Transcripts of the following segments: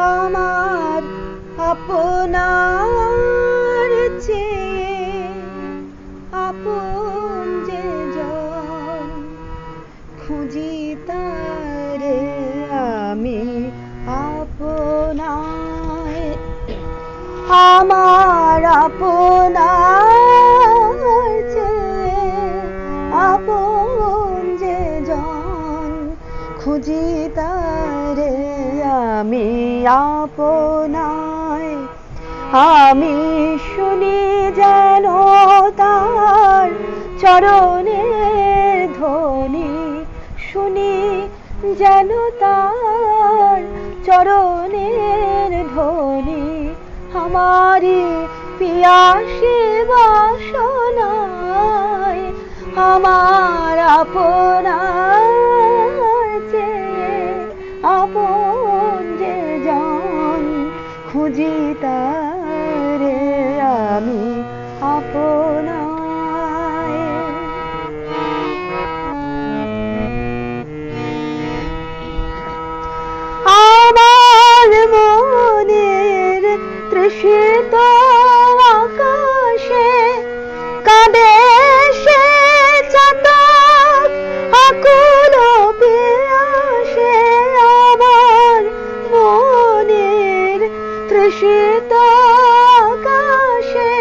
আমার আপনার চেয়ে আপন যে জন, খুঁজি তারে আমি আপনায়। আমার আপনার চেয়ে আপন যে জন, খুঁজি তারে আমি আপনায়। আমি শুনি যেন তার চরণের ধ্বনি, শুনি যেন তার চরণের ধ্বনি, আমারি পিয়াসী বাসনায়। আমার আপনার চেয়ে আপন যে জন, খুঁজি তারে আমি আপনায়। আমার মনের তৃষিত আকাশে কাঁদে সে চাতক আকুল পিয়াসে। আমার মনের তৃষিত আকাশে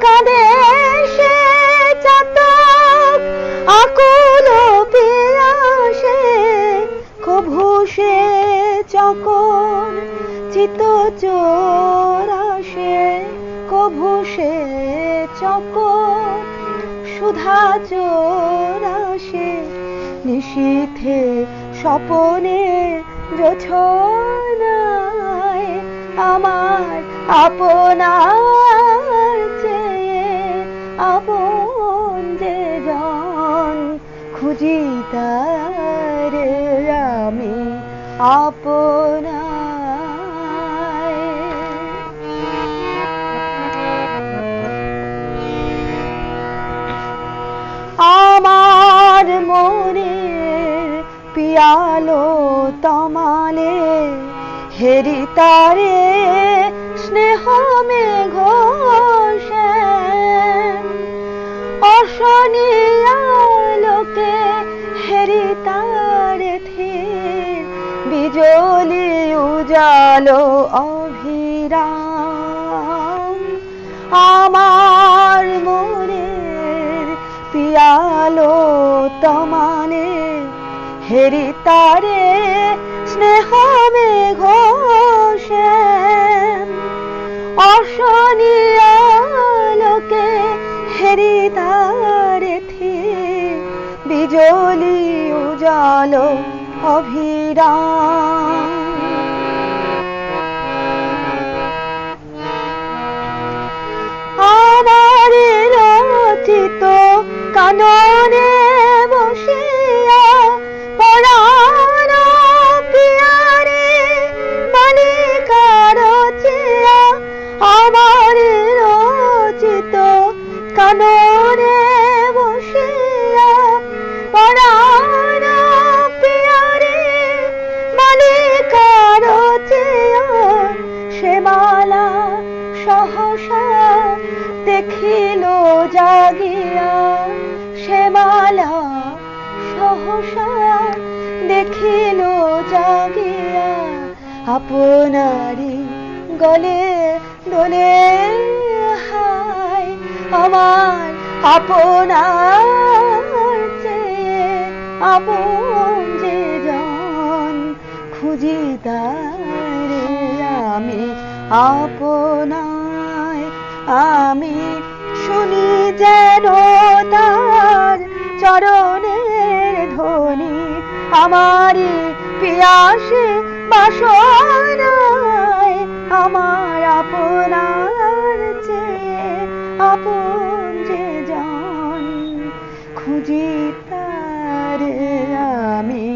কাঁদে সে চাতক আকুল পিয়াসে। কভু সে চকর চিত চোর আসে, কভু সে চকর সুধা চোর আসে। নিশীথে স্বপনে জোছনায়, আমার আপনার চেয়ে আপন যে জন, খুঁজি তারে আমি আপনায়। আমার মনের পিয়ালো তমালে হেরি তারে স্নেহ মেঘ শ্যাম। অশনি আলোকে হেরি তারে থির বিজলি উজালো অভিরাম। আমার মনের পিয়ালো তমালে হেরি তারে স্নেহ মেঘ শ্যাম। অশনি আলোকে হেরি তারে থির বিজলি উজালো অভিরাম। আমার রচিত কাননে বসিয়া পরাণ পিয়ারে মালিকা রচিয়া। আমার রচিত কাননে বসিয়া পরাণ পিয়ারে মালিকা রচিয়া। সে মালা সহসা দেখিল জাগিয়া, সে মালা সহসা দেখিল জাগিয়া। আপনারি গলে দোলে হায়, আমার আপনার চেয়ে আপন যে জন, খুঁজি তারে আমি আপনায়। আমি শুনি যেন তার চরণের ধ্বনি, আমারি পিয়াসী বাসনায়। আমার আপনার চেয়ে আপন যে জন, খুঁজি তারে আমি